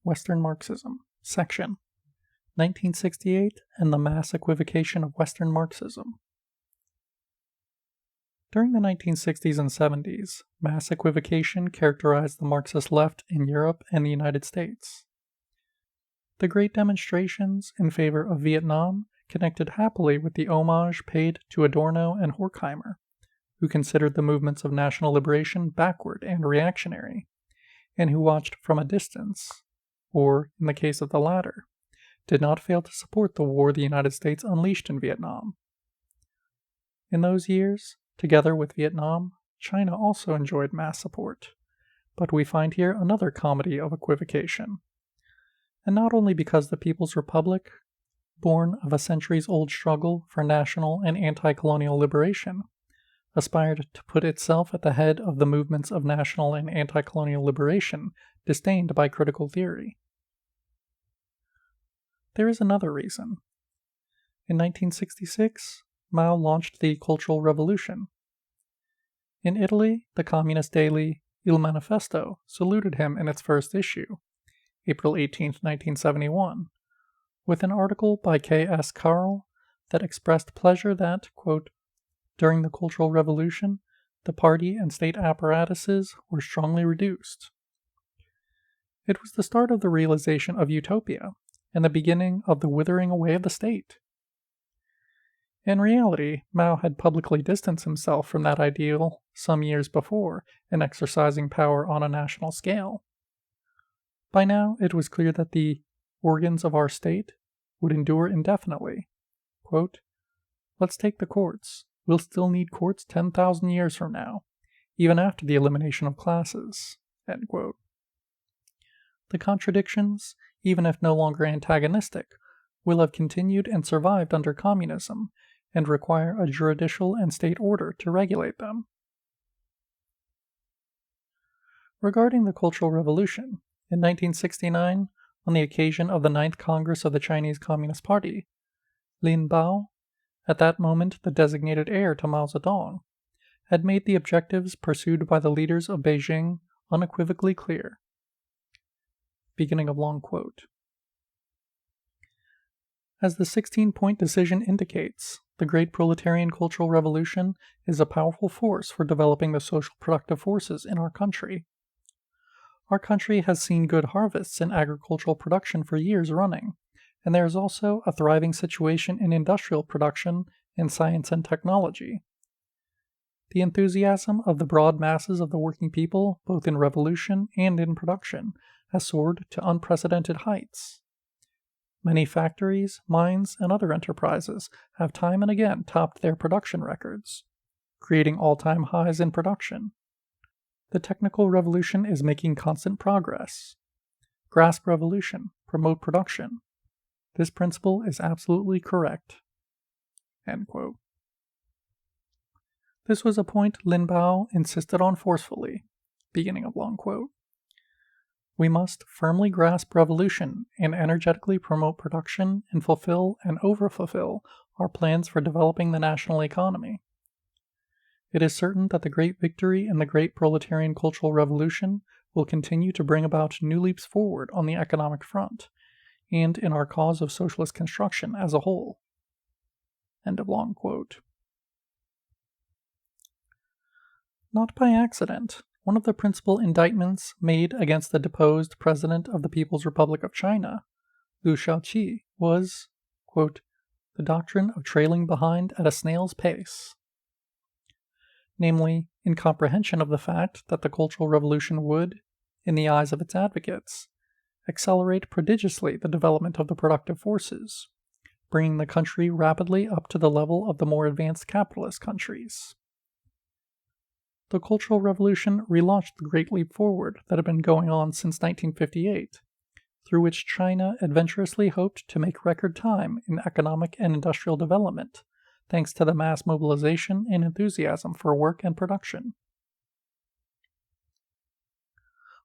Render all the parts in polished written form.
Western Marxism, Section 1968 and the Mass Equivocation of Western Marxism. During the 1960s and 70s, mass equivocation characterized the Marxist left in Europe and the United States. The great demonstrations in favor of Vietnam connected happily with the homage paid to Adorno and Horkheimer, who considered the movements of national liberation backward and reactionary, and who watched from a distance, or, in the case of the latter, did not fail to support the war the United States unleashed in Vietnam. In those years, together with Vietnam, China also enjoyed mass support, but we find here another comedy of equivocation. And not only because the People's Republic, born of a centuries-old struggle for national and anti-colonial liberation, aspired to put itself at the head of the movements of national and anti-colonial liberation disdained by critical theory. There is another reason. In 1966, Mao launched the Cultural Revolution. In Italy, the communist daily Il Manifesto saluted him in its first issue, April 18, 1971, with an article by K.S. Carl that expressed pleasure that, quote, during the Cultural Revolution, the party and state apparatuses were strongly reduced. It was the start of the realization of utopia and the beginning of the withering away of the state. In reality, Mao had publicly distanced himself from that ideal some years before in exercising power on a national scale. By now, it was clear that the organs of our state would endure indefinitely. Quote, let's take the courts. We'll still need courts 10,000 years from now, even after the elimination of classes. End quote. The contradictions, even if no longer antagonistic, will have continued and survived under communism, and require a juridical and state order to regulate them. Regarding the Cultural Revolution, in 1969, on the occasion of the 9th Congress of the Chinese Communist Party, Lin Biao, at that moment the designated heir to Mao Zedong, had made the objectives pursued by the leaders of Beijing unequivocally clear. Beginning of long quote. As the 16-point decision indicates, the Great Proletarian Cultural Revolution is a powerful force for developing the social productive forces in our country. Our country has seen good harvests in agricultural production for years running, and there is also a thriving situation in industrial production in science and technology. The enthusiasm of the broad masses of the working people, both in revolution and in production, has soared to unprecedented heights. Many factories, mines, and other enterprises have time and again topped their production records, creating all-time highs in production. The technical revolution is making constant progress. Grasp revolution, promote production. This principle is absolutely correct. End quote. This was a point Lin Biao insisted on forcefully. Beginning of long quote. We must firmly grasp revolution and energetically promote production and fulfill and overfulfill our plans for developing the national economy. It is certain that the great victory in the Great Proletarian Cultural Revolution will continue to bring about new leaps forward on the economic front and in our cause of socialist construction as a whole. End of long quote. Not by accident, one of the principal indictments made against the deposed President of the People's Republic of China, Liu Shaoqi, was, quote, the doctrine of trailing behind at a snail's pace. Namely, incomprehension of the fact that the Cultural Revolution would, in the eyes of its advocates, accelerate prodigiously the development of the productive forces, bringing the country rapidly up to the level of the more advanced capitalist countries. The Cultural Revolution relaunched the great leap forward that had been going on since 1958, through which China adventurously hoped to make record time in economic and industrial development, thanks to the mass mobilization and enthusiasm for work and production.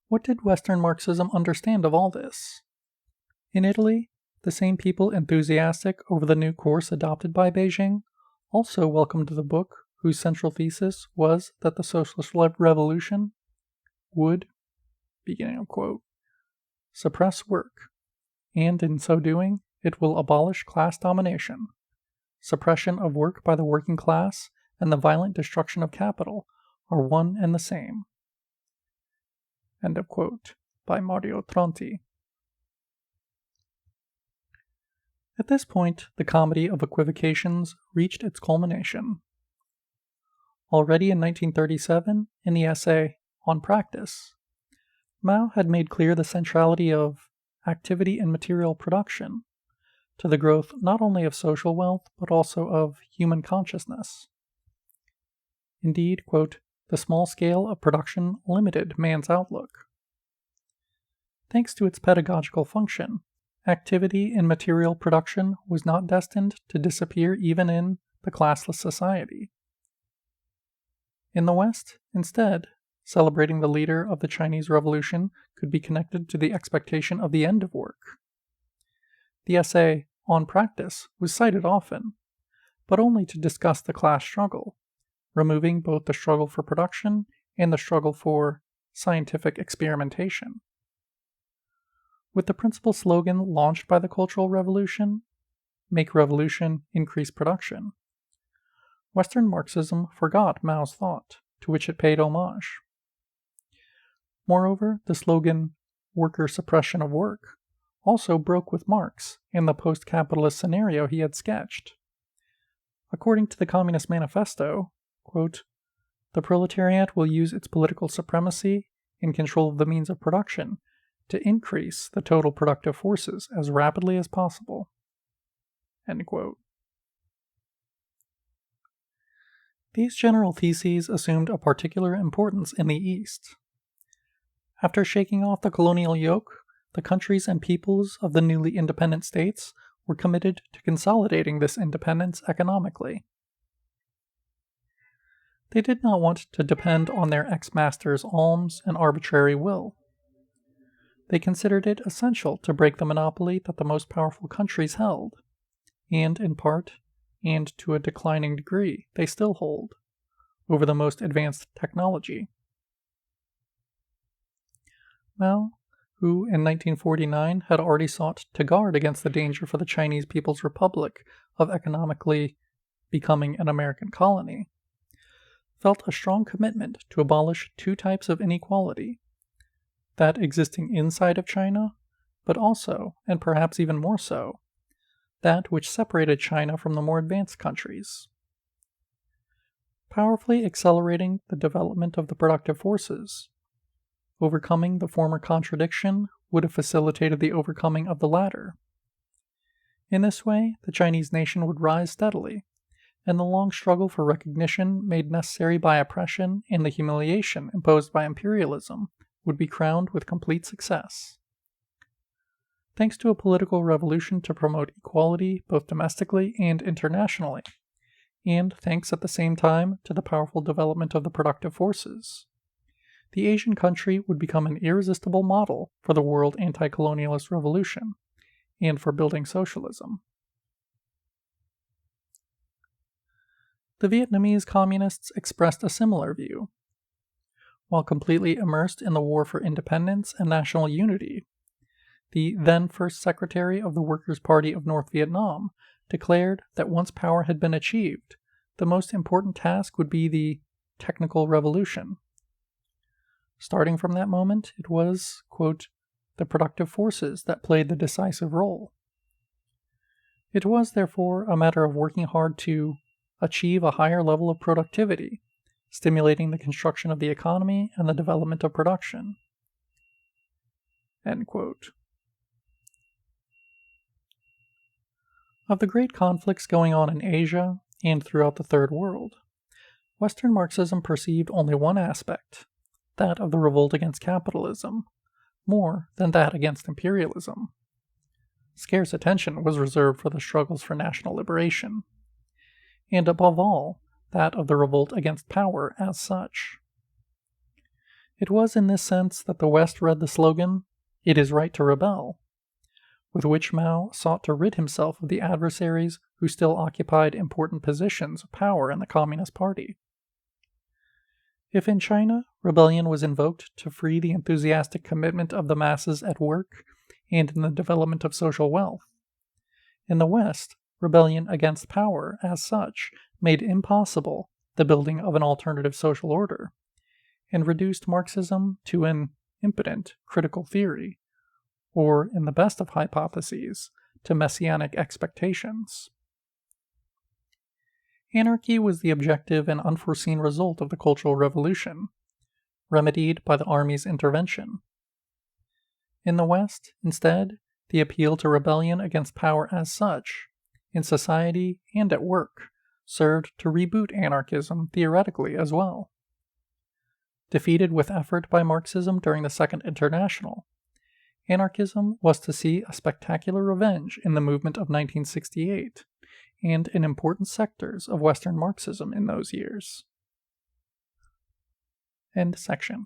What did Western Marxism understand of all this? In Italy, the same people enthusiastic over the new course adopted by Beijing also welcomed the book whose central thesis was that the socialist revolution would, beginning of quote, suppress work, and in so doing, it will abolish class domination. Suppression of work by the working class and the violent destruction of capital are one and the same. End of quote, by Mario Tronti. At this point, the comedy of equivocations reached its culmination. Already in 1937, in the essay On Practice, Mao had made clear the centrality of activity in material production to the growth not only of social wealth, but also of human consciousness. Indeed, quote, the small scale of production limited man's outlook. Thanks to its pedagogical function, activity in material production was not destined to disappear even in the classless society. In the West, instead, celebrating the leader of the Chinese Revolution could be connected to the expectation of the end of work. The essay On Practice was cited often, but only to discuss the class struggle, removing both the struggle for production and the struggle for scientific experimentation. With the principal slogan launched by the Cultural Revolution, "Make revolution, increase production," Western Marxism forgot Mao's thought, to which it paid homage. Moreover, the slogan, "Worker suppression of work," also broke with Marx in the post-capitalist scenario he had sketched. According to the Communist Manifesto, quote, the proletariat will use its political supremacy in control of the means of production to increase the total productive forces as rapidly as possible. End quote. These general theses assumed a particular importance in the East. After shaking off the colonial yoke, the countries and peoples of the newly independent states were committed to consolidating this independence economically. They did not want to depend on their ex-masters' alms and arbitrary will. They considered it essential to break the monopoly that the most powerful countries held, and in part, and to a declining degree, they still hold, over the most advanced technology. Mao, who in 1949 had already sought to guard against the danger for the Chinese People's Republic of economically becoming an American colony, felt a strong commitment to abolish two types of inequality, that existing inside of China, but also, and perhaps even more so, that which separated China from the more advanced countries. Powerfully accelerating the development of the productive forces, overcoming the former contradiction would have facilitated the overcoming of the latter. In this way, the Chinese nation would rise steadily, and the long struggle for recognition made necessary by oppression and the humiliation imposed by imperialism would be crowned with complete success. Thanks to a political revolution to promote equality both domestically and internationally, and thanks at the same time to the powerful development of the productive forces, the Asian country would become an irresistible model for the world anti-colonialist revolution and for building socialism. The Vietnamese communists expressed a similar view. While completely immersed in the war for independence and national unity, the then First Secretary of the Workers' Party of North Vietnam declared that once power had been achieved, the most important task would be the technical revolution. Starting from that moment, it was, quote, the productive forces that played the decisive role. It was, therefore, a matter of working hard to achieve a higher level of productivity, stimulating the construction of the economy and the development of production. End quote. Of the great conflicts going on in Asia and throughout the Third World, Western Marxism perceived only one aspect, that of the revolt against capitalism, more than that against imperialism. Scarce attention was reserved for the struggles for national liberation, and above all, that of the revolt against power as such. It was in this sense that the West read the slogan, "It is right to rebel," with which Mao sought to rid himself of the adversaries who still occupied important positions of power in the Communist Party. If in China, rebellion was invoked to free the enthusiastic commitment of the masses at work and in the development of social wealth. In the West, rebellion against power, as such, made impossible the building of an alternative social order, and reduced Marxism to an impotent critical theory, or, in the best of hypotheses, to messianic expectations. Anarchy was the objective and unforeseen result of the Cultural Revolution, remedied by the army's intervention. In the West, instead, the appeal to rebellion against power as such, in society and at work, served to reboot anarchism theoretically as well. Defeated with effort by Marxism during the Second International, anarchism was to see a spectacular revenge in the movement of 1968 and in important sectors of Western Marxism in those years. End section.